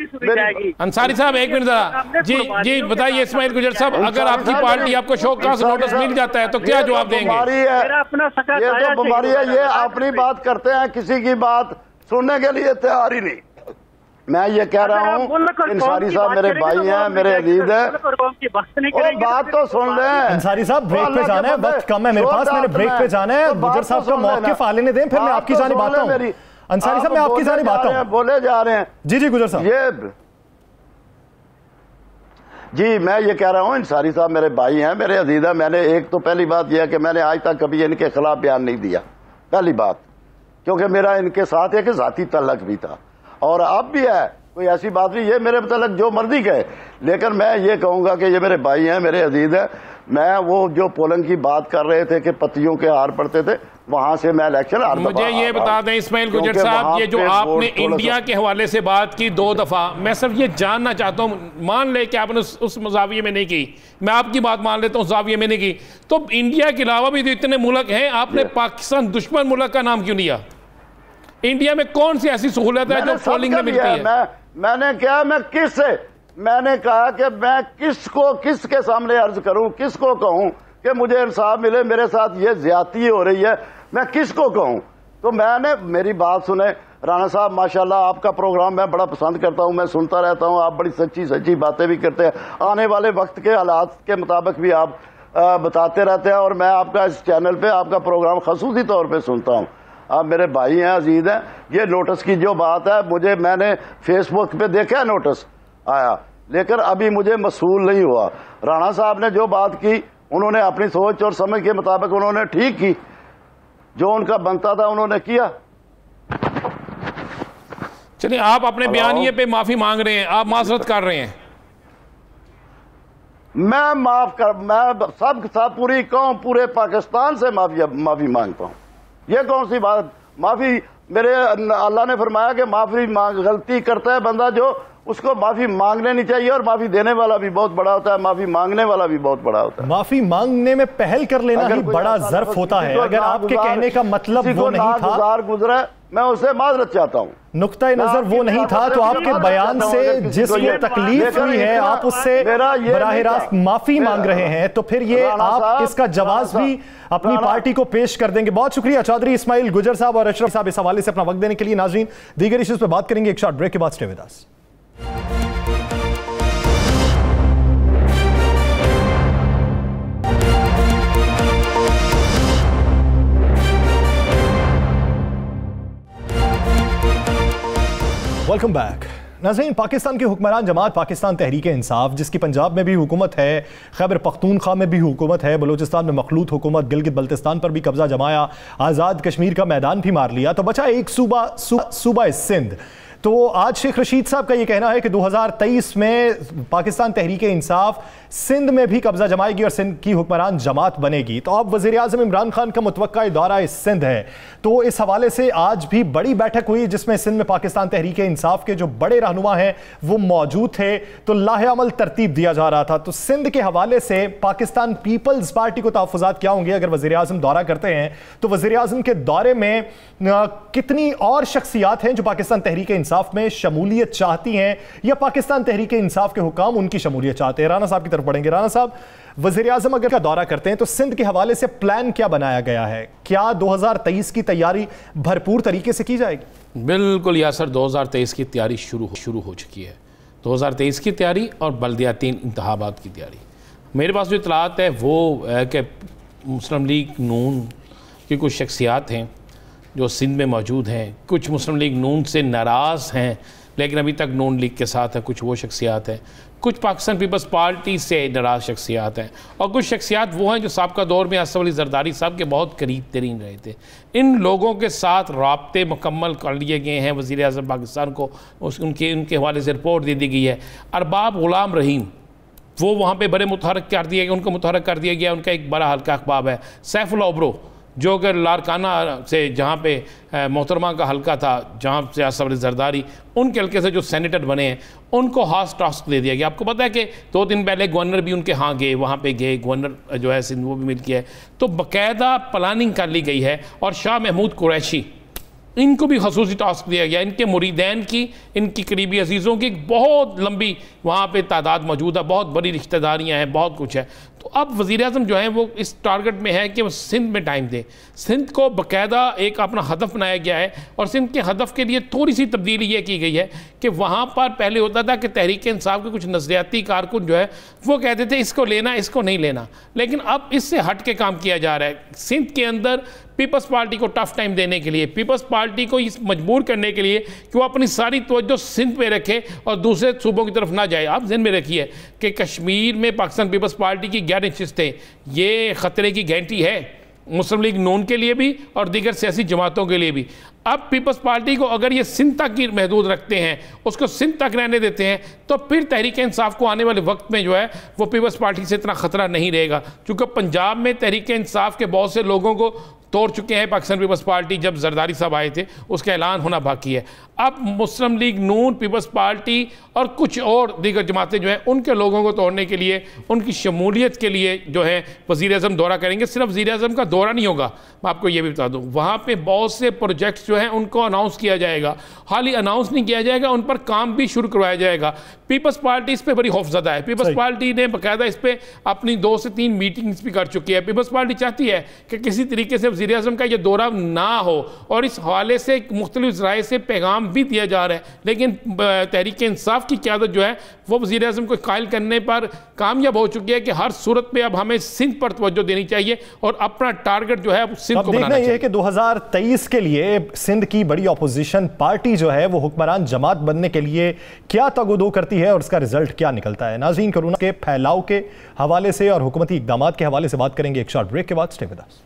अंसारी साहब एक मिनट जरा जी बताइए इस्माइल गुजर साहब, अगर आपकी पार्टी आपको शोकॉज नोटिस मिल जाता है तो क्या जवाब देंगे?
ये तो बीमारी है, ये अपनी बात करते हैं, किसी की बात सुनने के लिए तैयार ही नहीं। मैं ये कह रहा हूँ अंसारी साहब मेरे भाई हैं, मेरे अजीज हैं, बात तो सुन ले।
अंसारी साहब ब्रेक पे जाना है, वक्त कम है मेरे पास, मैंने ब्रेक पे जाना है। गुजर साहब का मौकिफ आने दें, फिर मैं आपकी जानिब आता हूँ। अंसारी साहब मैं आपकी जानिब आता हूँ,
बोले जा रहे हैं।
जी गुजर साहब।
जी मैं ये कह रहा हूँ अंसारी साहब मेरे भाई हैं, मेरे अजीज हैं। मैंने एक तो पहली बात यह है कि मैंने आज तक कभी इनके खिलाफ बयान नहीं दिया, पहली बात, क्योंकि मेरा इनके साथ एक जाती तल्लक भी था और अब भी है, कोई ऐसी बात नहीं, ये मेरे मतलब जो मर्जी कहे, लेकिन मैं ये कहूंगा कि ये मेरे भाई हैं, मेरे अजीज हैं। मैं वो जो पोलिंग की बात कर रहे थे कि पत्तियों के हार पड़ते थे, वहां से मैं इलेक्शन हार।
मुझे ये बता दें इस्माइल गुजर साहब, ये जो आपने इंडिया के हवाले से बात की 2 दफा, मैं सिर्फ ये जानना चाहता हूँ, मान ले कि आपने उस जाविये में नहीं की, मैं आपकी बात मान लेता हूँ जाविये में नहीं की, तो इंडिया के अलावा भी तो इतने मुल्क हैं, आपने पाकिस्तान दुश्मन मुल्क का नाम क्यों लिया? इंडिया में कौन सी ऐसी सहूलत है जो पोलिंग में मिलती है?
मैंने क्या, मैंने कहा कि मैं किसके सामने अर्ज करूं, किसको कहूं कि मुझे इंसाफ मिले, मेरे साथ ये ज्यादती हो रही है, मैं किसको कहूं? तो मैंने मेरी बात सुने, राणा साहब माशाल्लाह आपका प्रोग्राम मैं बड़ा पसंद करता हूं, मैं सुनता रहता हूं, आप बड़ी सच्ची सच्ची बातें भी करते हैं, आने वाले वक्त के हालात के मुताबिक भी आप बताते रहते हैं, और मैं आपका इस चैनल पे आपका प्रोग्राम खसूसी तौर पे सुनता हूं। आप मेरे भाई हैं, अजीज हैं। ये नोटिस की जो बात है, मैंने फेसबुक पे देखा है नोटिस आया, लेकिन अभी मुझे मसूल नहीं हुआ। राणा साहब ने जो बात की उन्होंने अपनी सोच और समझ के मुताबिक उन्होंने ठीक की, जो उनका बनता था उन्होंने किया।
चलिए, आप अपने बयानिए पे माफी मांग रहे हैं, आप माजरत कर रहे हैं।
मैं सब पूरी कौम, पूरे पाकिस्तान से माफी मांगता हूं। ये कौन सी बात, माफी मेरे अल्लाह ने फरमाया कि माफी गलती करता है बंदा जो, उसको माफी मांगने नहीं चाहिए, और माफी देने वाला भी बहुत बड़ा होता है, माफी मांगने वाला भी बहुत बड़ा होता है।
माफी मांगने में पहल कर लेना ही बड़ा ज़र्फ होता है। अगर आपके कहने का मतलब वो नहीं था,
गुजरा, मैं उससे माजरत चाहता हूं।
नुक्ता नजर वो नहीं था, तो आपके बयान से जिसको तकलीफ हुई है आप उससे बराह रास्त माफी मांग रहे हैं, तो फिर ये आप इसका जवाब भी अपनी पार्टी को पेश कर देंगे। बहुत शुक्रिया चौधरी इस्माइल गुजर साहब और अशरफ साहब इस हवाले से अपना वक्त देने के लिए। नाज़रीन, दीगर इश्यूज पर बात करेंगे एक शॉर्ट ब्रेक के बाद। Stay with us. Welcome back. नाज़रीन, पाकिस्तान की हुक्मरान जमात पाकिस्तान तहरीक इंसाफ, जिसकी पंजाब में भी हुकूमत है, खैबर पख्तूनख्वा में भी हुकूमत है, बलूचिस्तान में मखलूत हुकूमत, गिलगित बल्तिस्तान पर भी कब्जा जमाया, आज़ाद कश्मीर का मैदान भी मार लिया, तो बचा एक सूबा सिंध। तो आज शेख रशीद साहब का यह कहना है कि 2023 में पाकिस्तान तहरीक इंसाफ सिंध में भी कब्जा जमाएगी और सिंध की हुक्मरान जमात बनेगी। तो अब वज़ीर आज़म इमरान खान का मुतवक्का दौरा सिंध है, तो इस हवाले से आज भी बड़ी बैठक हुई जिसमें सिंध में पाकिस्तान तहरीक इंसाफ के जो बड़े रहनुमा हैं वो मौजूद थे, तो लाहे अमल तरतीब दिया जा रहा था। तो सिंध के हवाले से पाकिस्तान पीपल्स पार्टी को तहफ़्फ़ुज़ात क्या होंगे अगर वज़ीर आज़म दौरा करते हैं, तो वज़ीर आज़म के दौरे में कितनी और शख्सियात हैं जो पाकिस्तान तहरीक इंसाफ में शमूलियत चाहती हैं, या पाकिस्तान तहरीक इंसाफ के हुकाम उनकी शमूलियत चाहते हैं। राना साहब की तरफ बढ़ेंगे। राना साहब, वज़ीर आज़म अगर का दौरा करते हैं तो सिंध के हवाले से प्लान क्या बनाया गया है? क्या 2023 की तैयारी भरपूर तरीके से की जाएगी?
बिल्कुल यासर, 2023 की तैयारी शुरू हो चुकी है। 2023 की तैयारी और बल्दियाती इंतखाबात की तैयारी। मेरे पास जो इतलात है वो है कि मुस्लिम लीग नून की कुछ शख्सियात हैं जो सिंध में मौजूद हैं, कुछ मुस्लिम लीग नून से नाराज़ हैं लेकिन अभी तक नून लीग के साथ है, कुछ वो शख्सियात हैं, कुछ पाकिस्तान पीपल्स पार्टी से नाराज़ शख्सियात हैं, और कुछ शख्सियात वो हैं जो साबका दौर में असफ अली जरदारी साहब के बहुत करीब तरीन रहे थे। इन लोगों के साथ राब्ते मुकम्मल कर लिए गए हैं। वज़ीर आज़म पाकिस्तान को उनके हवाले से रिपोर्ट दे दी गई है। अरबाब ग़ुलाम रहीम वो वहाँ पर बड़े मुतहरक कर दिए गए, उनको मुतहरक कर दिया गया। उनका एक बड़ा हल्का अखबाब है। सैफुल्लाह ओबरो जो कि लारकाना से जहाँ पे मोहतरमा का हल्का था, जहाँ से असफ अली जरदारी, उनके हल्के से जो सेनेटर बने हैं उनको खास टास्क दे दिया गया। आपको पता है कि 2 दिन पहले गवर्नर भी उनके यहाँ गए, वहाँ पे गए, गवर्नर जो है सिंध वो भी मिल किया है। तो बाकायदा प्लानिंग कर ली गई है। और शाह महमूद कुरैशी, इनको भी खसूसी टास्क दिया गया। इनके मुरीदैन की, इनकी करीबी अजीज़ों की बहुत लंबी वहाँ पे तादाद मौजूद है, बहुत बड़ी रिश्तेदारियाँ हैं, बहुत कुछ है। तो अब वज़ीर आज़म जो है वो इस टारगेट में है कि वो सिंध में टाइम दे। सिंध को बाकायदा एक अपना हदफ बनाया गया है, और सिंध के हदफ के लिए थोड़ी सी तब्दीली ये की गई है कि वहाँ पर पहले होता था कि तहरीक इंसाफ के कुछ नज़रियाती कारकुन जो है वो कहते थे इसको लेना, इसको नहीं लेना, लेकिन अब इससे हट के काम किया जा रहा है। सिंध के अंदर पीपल्स पार्टी को टफ टाइम देने के लिए, पीपल्स पार्टी को इस मजबूर करने के लिए कि वो अपनी सारी तवज्जो सिंध पे रखे और दूसरे सूबों की तरफ ना जाए। आप ध्यान में रखिए कि कश्मीर में पाकिस्तान पीपल्स पार्टी की 11 नशिस्तें ये ख़तरे की घंटी है मुस्लिम लीग नून के लिए भी और दीगर सियासी जमातों के लिए भी। अब पीपल्स पार्टी को अगर ये सिंध तक की महदूद रखते हैं, उसको सिंध तक रहने देते हैं, तो फिर तहरीक इंसाफ को आने वाले वक्त में जो है वो पीपल्स पार्टी से इतना ख़तरा नहीं रहेगा। क्योंकि पंजाब में तहरीक इंसाफ के बहुत से लोगों को तोड़ चुके हैं पाकिस्तान पीपल्स पार्टी। जब जरदारी साहब आए थे उसका ऐलान होना बाकी है। अब मुस्लिम लीग नून, पीपल्स पार्टी और कुछ और दीगर जमातें जो हैं उनके लोगों को तोड़ने के लिए, उनकी शमूलियत के लिए जो है वज़ीर-ए-आज़म दौरा करेंगे। सिर्फ वज़ीर-ए-आज़म का दौरा नहीं होगा, मैं आपको ये भी बता दूं, वहाँ पे बहुत से प्रोजेक्ट्स जो हैं उनको अनाउंस किया जाएगा। हाल ही अनाउंस नहीं किया जाएगा, उन पर काम भी शुरू करवाया जाएगा। पीपल्स पार्टी इस पर बड़ी खौफजदा है। पीपल्स पार्टी ने बाकायदा इस पर अपनी 2 से 3 मीटिंग्स भी कर चुकी है। पीपल्स पार्टी चाहती है कि किसी तरीके से वज़ीर-ए-आज़म का ये दौरा ना हो, और इस हवाले से मुख्तलिफ ज़राए से पैगाम भी दिया जा रहा है। लेकिन तहरीक इंसाफ की क़यादत जो है वो वज़ीर-ए-आज़म को कायल करने पर कामयाब हो चुकी है कि हर सूरत में अब हमें सिंध पर तवज्जो देनी चाहिए और अपना टारगेट जो है सिंध को बनाना चाहिए।
कि 2023 के लिए सिंध की बड़ी अपोजिशन पार्टी जो है वो हुक्मरान जमात बनने के लिए क्या तगोदो करती है और उसका रिजल्ट क्या निकलता है। नाज़रीन, कोरोना के फैलाव के हवाले से और हुकूमती इक़दाम के हवाले से बात करेंगे एक शॉर्ट ब्रेक के बाद। Stay with us.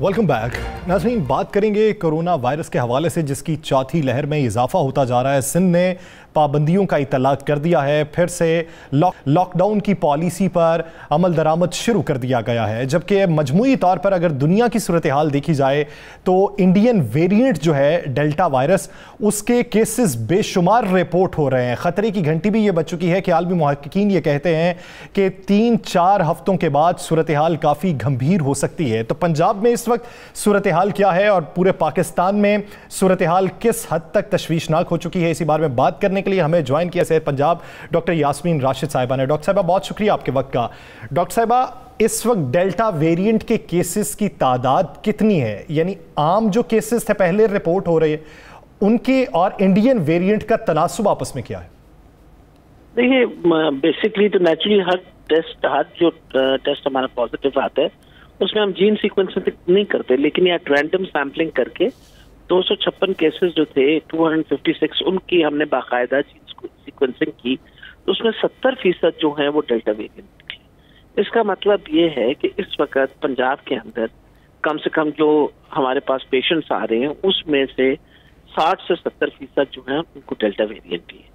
Welcome back. नाज़रीन, बात करेंगे कोरोना वायरस के हवाले से जिसकी चौथी लहर में इजाफा होता जा रहा है। सिंध ने पाबंदियों का इतलाक कर दिया है, फिर से लॉकडाउन की पॉलिसी पर अमल दरामद शुरू कर दिया गया है, जबकि मजमूई तौर पर अगर दुनिया की सूरत हाल देखी जाए तो इंडियन वेरिएंट जो है डेल्टा वायरस, उसके केसेस बेशुमार रिपोर्ट हो रहे हैं। ख़तरे की घंटी भी ये बज चुकी है कि आलमी मुहक्किकीन ये कहते हैं कि 3-4 हफ्तों के बाद सूरत हाल काफ़ी गंभीर हो सकती है। तो पंजाब में इस वक्त सूरत हाल क्या है और पूरे पाकिस्तान में सूरत हाल किस हद तक तशवीशनाक हो चुकी है, इसी बारे में बात करने के लिए हमें ज्वाइन किया सेहत पंजाब डॉक्टर यास्मीन राशिद साहिबा ने। डॉक्टर साहिबा, बहुत शुक्रिया आपके वक्त का। डॉक्टर साहिबा, इस वक्त डेल्टा वेरिएंट के केसेस की तादाद कितनी है? यानी आम जो केसेस थे पहले रिपोर्ट हो रहे हैं उनके और इंडियन वेरिएंट का तनासुब आपस में क्या है?
देखिए, बेसिकली तो नेचुरली हर जो टेस्ट हमारा पॉजिटिव आता है उसमें हम जीन सीक्वेंसिंग नहीं करते, लेकिन या रैंडम सैम्पलिंग करके 256 केसेस जो थे 256 उनकी हमने बाकायदा जीन सीक्वेंसिंग की, तो उसमें 70% जो है वो डेल्टा वेरिएंट निकले। इसका मतलब ये है कि इस वक्त पंजाब के अंदर कम से कम जो हमारे पास पेशेंट्स आ रहे हैं उसमें से 60 से 70% जो है उनको डेल्टा वेरिएंट ही है।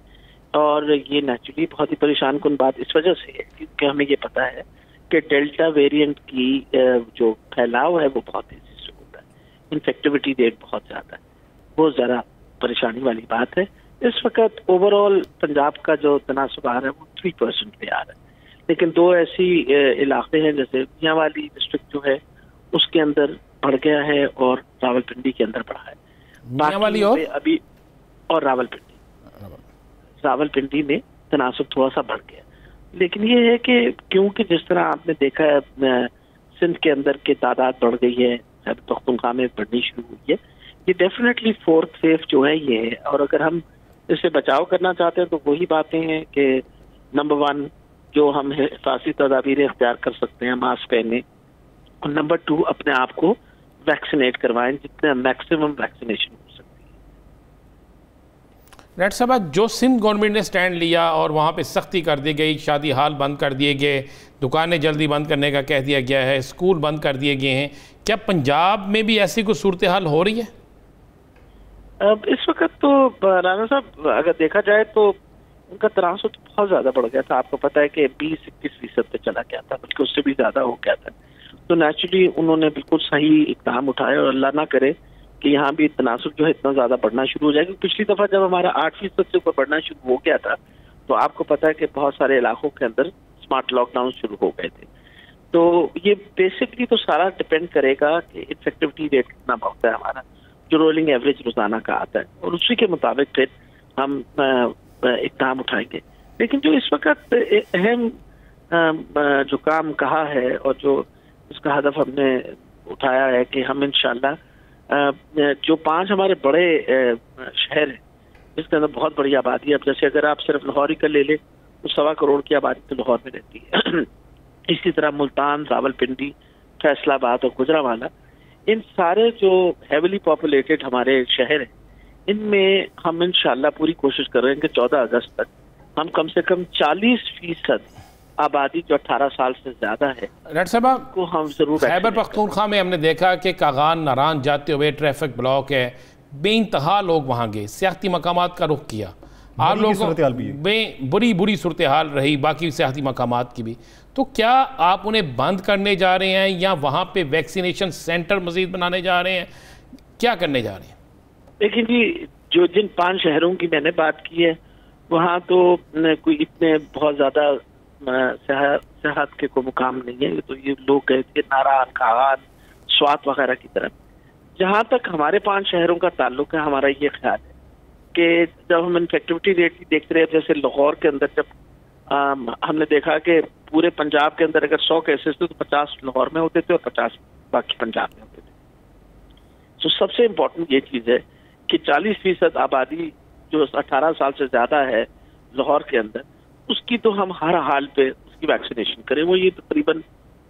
और ये नेचुरली बहुत ही परेशान कुन बात इस वजह से है क्योंकि हमें ये पता है कि डेल्टा वेरिएंट की जो फैलाव है वो बहुत तेजी से होता है, इन्फेक्टिविटी रेट बहुत ज़्यादा है, वो ज़रा परेशानी वाली बात है। इस वक्त ओवरऑल पंजाब का जो तनासुब आ रहा है वो 3% पे आ रहा है, लेकिन 2 ऐसी इलाके हैं जैसे मियांवाली डिस्ट्रिक्ट जो है उसके अंदर बढ़ गया है और रावलपिंडी के अंदर बढ़ा है।
मियांवाली और
अभी और रावलपिंडी में तनासुब थोड़ा सा बढ़ गया, लेकिन ये है कि क्योंकि जिस तरह आपने देखा है सिंध के अंदर की तादाद बढ़ गई है, पख्तूनख्वा में बढ़नी शुरू हुई है, ये डेफिनेटली 4th वेव जो है ये है। और अगर हम इससे बचाव करना चाहते हैं तो वही बातें हैं कि नंबर 1 जो हम हिफाजती तदाबीरें इख्तियार कर सकते हैं, मास्क पहने, और नंबर 2 अपने आप को वैक्सीनेट करवाएं जितना मैक्सिमम वैक्सीनेशन हो सकती है।
डॉक्टर साहब, जो सिंध गवर्नमेंट ने स्टैंड लिया और वहाँ पे सख्ती कर दी गई, शादी हाल बंद कर दिए गए, दुकानें जल्दी बंद करने का कह दिया गया है, स्कूल बंद कर दिए गए हैं, क्या पंजाब में भी ऐसी कोई सूरत हाल हो रही है?
अब इस वक्त तो राना साहब अगर देखा जाए तो उनका तनासुब तो बहुत ज़्यादा बढ़ गया था। आपको पता है कि 20-21% पे चला गया था, बल्कि उससे भी ज़्यादा हो गया था। तो नेचुरली उन्होंने बिल्कुल सही इक़दाम उठाए और अल्लाह ना करे कि यहाँ भी तनासुब जो है इतना ज़्यादा बढ़ना शुरू हो जाएगा। पिछली दफ़ा जब हमारा 8% से ऊपर बढ़ना शुरू हो गया था तो आपको पता है कि बहुत सारे इलाकों के अंदर स्मार्ट लॉकडाउन शुरू हो गए थे। तो ये बेसिकली तो सारा डिपेंड करेगा कि इन्फेक्टिविटी रेट कितना बढ़ता है हमारा, जो रोलिंग एवरेज रोजाना का आता है, और उसी के मुताबिक फिर हम इक़दाम उठाएंगे। लेकिन जो इस वक्त अहम जो काम कहा है और जो इसका हदफ हमने उठाया है कि हम इंशाल्लाह जो 5 हमारे बड़े शहर हैं जिसके अंदर बहुत बड़ी आबादी है, अब जैसे अगर आप सिर्फ लाहौर ही का ले ले तो 1.25 करोड़ की आबादी तो लाहौर में रहती है। इसी तरह मुल्तान, रावलपिंडी, फैसलाबाद और गुजरावाला, इन सारे जो हेविली पॉपुलेटेड हमारे शहर हैं इनमें हम इंशाल्लाह पूरी कोशिश कर रहे हैं कि 14 अगस्त तक हम कम से कम 40% आबादी जो 18 साल से ज्यादा है
डॉक्टर साहब
को हम जरूर।
खैबर पख्तूनख्वा में हमने देखा कि कागान नारान जाते हुए ट्रैफिक ब्लॉक है, बेइंतहा लोग वहाँ गए, सियाहती मकामात का रुख किया, आप लोगों में बुरी सूरत हाल रही, बाकी सियासी मकामात की भी, तो क्या आप उन्हें बंद करने जा रहे हैं या वहाँ पे वैक्सीनेशन सेंटर मजीद बनाने जा रहे हैं, क्या करने जा रहे हैं?
देखिए जी, जो जिन 5 शहरों की मैंने बात की है वहाँ तो कोई इतने बहुत ज़्यादा सेहत के कोई मुकाम नहीं है। तो ये लोग गए थे नारायण, खान, स्वात वगैरह की तरफ। जहाँ तक हमारे 5 शहरों का ताल्लुक है, हमारा ये ख्याल है कि जब हम इन्फेक्टिविटी रेट भी देखते रहे, जैसे लाहौर के अंदर जब हमने देखा कि पूरे पंजाब के अंदर अगर 100 केसेस थे तो 50 लाहौर में होते थे और 50 बाकी पंजाब में होते थे। तो सबसे इम्पोर्टेंट ये चीज़ है कि 40% आबादी जो 18 साल से ज़्यादा है लाहौर के अंदर, उसकी तो हम हर हाल पे उसकी वैक्सीनेशन करें। वो ये तकरीबन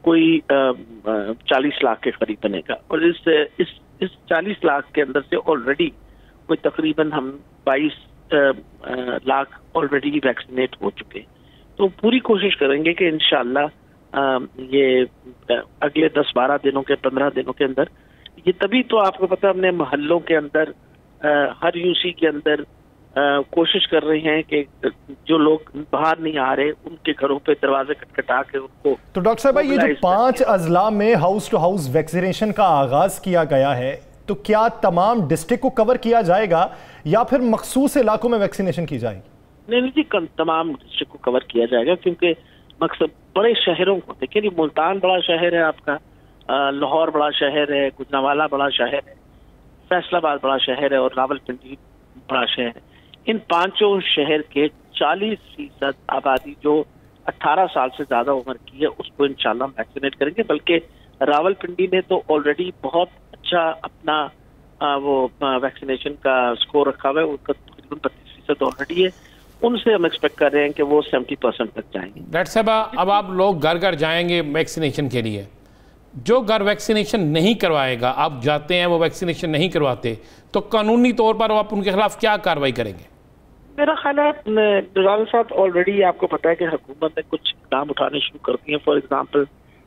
कोई 40 लाख के करीब बनेगा और इस 40 लाख के अंदर से ऑलरेडी कोई तकरीबन हम 22 लाख ऑलरेडी वैक्सीनेट हो चुके। तो पूरी कोशिश करेंगे कि इंशाल्लाह ये अगले 10-12 दिनों के 15 दिनों के अंदर ये, तभी तो आपको पता है हमने मोहल्लों के अंदर हर यूसी के अंदर कोशिश कर रहे हैं कि जो लोग बाहर नहीं आ रहे उनके घरों पे दरवाजे खटखटा के उनको।
तो डॉक्टर साहब, ये जो 5 अजला में हाउस टू हाउस वैक्सीनेशन का आगाज किया गया है, तो क्या तमाम डिस्ट्रिक्ट को कवर किया जाएगा या फिर मखसूस इलाकों में वैक्सीनेशन की जाएगी?
नहीं जी, तमाम डिस्ट्रिक्ट को कवर किया जाएगा, क्योंकि मकसद बड़े शहरों को देखिए, मुल्तान बड़ा शहर है आपका, लाहौर बड़ा शहर है, गुजरांवाला बड़ा शहर है, फैसलाबाद बड़ा शहर है और रावलपिंडी बड़ा शहर है। इन 5 शहर के 40% आबादी जो 18 साल से ज्यादा उम्र की है उसको इंशाल्लाह वैक्सीनेट करेंगे। बल्कि रावलपिंडी ने तो ऑलरेडी बहुत अच्छा अपना वो वैक्सीनेशन का स्कोर रखा हुआ है, उसका तकरीबन 32% ऑलरेडी है। उनसे हम एक्सपेक्ट कर रहे हैं कि वो 70% तक जाएंगे।
डॉक्टर साहब, अब आप लोग घर घर जाएंगे वैक्सीनेशन के लिए, जो घर वैक्सीनेशन नहीं करवाएगा, आप जाते हैं वो वैक्सीनेशन नहीं करवाते, तो कानूनी तौर पर आप उनके खिलाफ क्या कार्रवाई करेंगे?
मेरा ख्याल है राना साहब, ऑलरेडी आपको पता है कि हुकूमत ने कुछ इकदाम उठाने शुरू कर दिए। फॉर एग्जांपल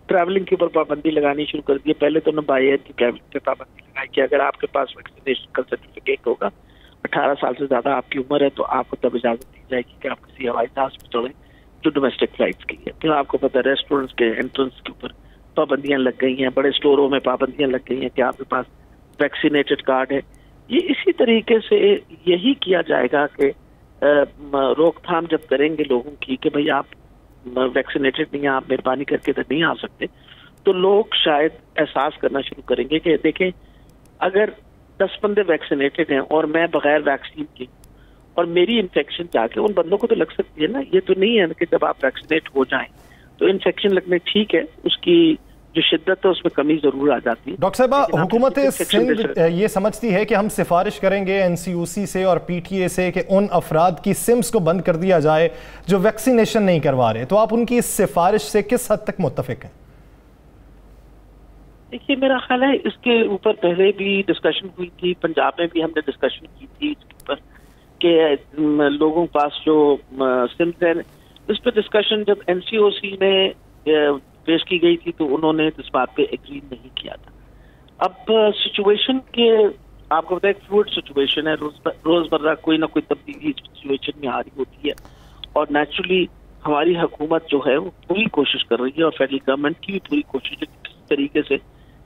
ट्रैवलिंग के ऊपर पाबंदी लगानी शुरू कर दी है। पहले तो नबायर की ट्रैवलिंग पे पाबंदी लगाई कि अगर आपके पास वैक्सीनेशन का सर्टिफिकेट होगा, 18 साल से ज्यादा आपकी उम्र है, तो आपको तब इजाजत दी जाएगी कि आप किसी हवाई जहाज पर चढ़ें जो डोमेस्टिक फ्लाइट्स की है। फिर आपको पता है रेस्टोरेंट्स के एंट्रेंस के ऊपर पाबंदियां लग गई हैं, बड़े स्टोरों में पाबंदियां लग गई हैं कि आपके पास वैक्सीनेटेड कार्ड है। ये इसी तरीके से यही किया जाएगा कि रोकथाम जब करेंगे लोगों की कि भाई आप वैक्सीनेटेड नहीं है, आप मेहरबानी करके तो नहीं आ सकते, तो लोग शायद एहसास करना शुरू करेंगे कि देखें, अगर 10 बंदे वैक्सीनेटेड हैं और मैं बगैर वैक्सीन की और मेरी इन्फेक्शन जाके उन बंदों को तो लग सकती है ना। ये तो नहीं है कि जब आप वैक्सीनेट हो जाएं तो इन्फेक्शन लगने ठीक है, उसकी जो शिद्दत है उसमें कमी जरूर आ जाती है।
डॉक्टर साहब, हुकूमत सिंध ये समझती है कि हम सिफारिश करेंगे एनसीयूसी से और पीटीए से कि उन अफराद की सिम्स को बंद कर दिया जाए जो वैक्सीनेशन नहीं करवा रहे, तो आप उनकी इस सिफारिश से किस हद तक मुत्तफिक हैं?
देखिए, मेरा ख्याल है इसके ऊपर पहले भी डिस्कशन हुई थी, पंजाब में भी हमने डिस्कशन की थी इसके ऊपर कि लोगों के पास जो सिम्स है, इस पर डिस्कशन जब एनसीओसी में पेश की गई थी तो उन्होंने इस बात पे एग्री नहीं किया था। अब सिचुएशन के आपको पता है फ्लूइड सिचुएशन है, रोजमर्रा कोई ना कोई तब्दीली सिचुएशन में आ रही होती है और नेचुरली हमारी हुकूमत जो है वो पूरी कोशिश कर रही है और फेडरल गवर्नमेंट की भी पूरी कोशिश है किस तरीके से।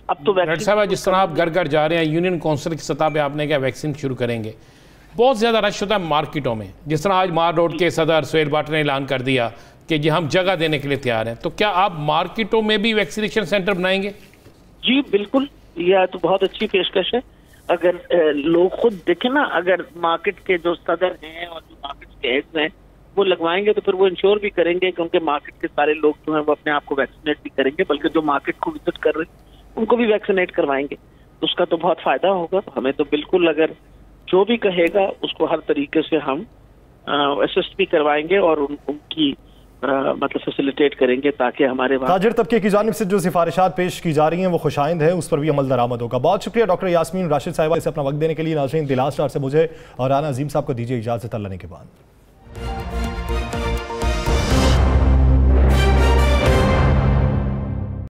अब तो
डॉक्टर साहब, जिस तरह आप घर घर जा रहे हैं, यूनियन काउंसिल की सतह पे आपने क्या वैक्सीन शुरू करेंगे, बहुत ज़्यादा रश होता है मार्केटों में। जिस तरह आज मार रोड के सदर सुहेल भट्ट ने ऐलान कर दिया कि जी हम जगह देने के लिए तैयार हैं, तो क्या आप मार्केटों में भी वैक्सीनेशन सेंटर बनाएंगे?
जी बिल्कुल, यह तो बहुत अच्छी पेशकश है। अगर लोग खुद देखें ना, अगर मार्केट के जो सदर हैं और जो मार्केट के हेड्स हैं वो लगवाएंगे तो फिर वो इंश्योर भी करेंगे, क्योंकि मार्केट के सारे लोग जो हैं वो अपने आप को वैक्सीनेट भी करेंगे, बल्कि जो मार्केट को विजिट कर रहे हैं उनको भी वैक्सीनेट करवाएंगे, तो उसका तो बहुत फायदा होगा। हमें तो बिल्कुल, अगर जो भी कहेगा उसको हर तरीके से हम असिस्ट भी करवाएंगे और उनकी मतलब फैसिलिटेट करेंगे ताकि हमारे
ताजिर तबके की जानिब से जो सिफारिशात पेश की जा रही हैं वो खुशाइंद है, उस पर भी अमल दरामद होगा। बहुत शुक्रिया डॉक्टर यास्मीन राशिद साहिबा, इसे अपना वक्त देने के लिए। नाज़रीन, दिलास स्टार से मुझे और राना अजीम साहब को दीजिए इजाज़त अल्लाह ने के बाद।